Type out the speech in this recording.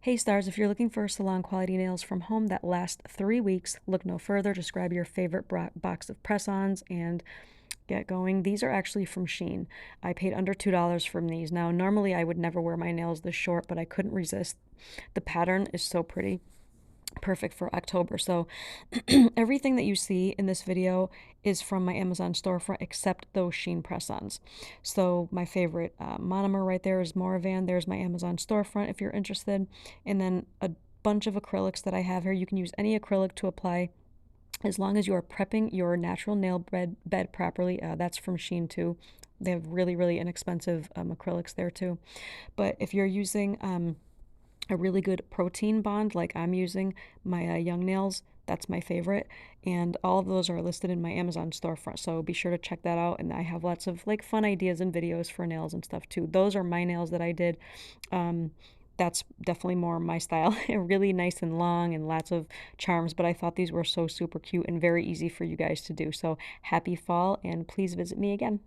Hey stars, if you're looking for salon quality nails from home that last 3 weeks, look no further. Just grab your favorite box of press-ons and get going. These are actually from Shein. I paid under $2 from these. Now, normally I would never wear my nails this short, but I couldn't resist. The pattern is so pretty. Perfect for October. So everything that you see in this video is from my Amazon storefront except those Shein press-ons. So my favorite monomer right there is Moravan. There's my Amazon storefront if you're interested. And then a bunch of acrylics that I have here. You can use any acrylic to apply as long as you are prepping your natural nail bed properly. That's from Shein too. They have really, really inexpensive acrylics there too. But if you're using a really good protein bond like I'm using, my young nails, that's my favorite, and all of those are listed in my Amazon storefront, so be sure to check that out. And I have lots of like fun ideas and videos for nails and stuff too. Those are my nails that I did. That's definitely more my style. Really nice and long and lots of charms, but I thought these were so super cute and very easy for you guys to do. So happy fall, and please visit me again.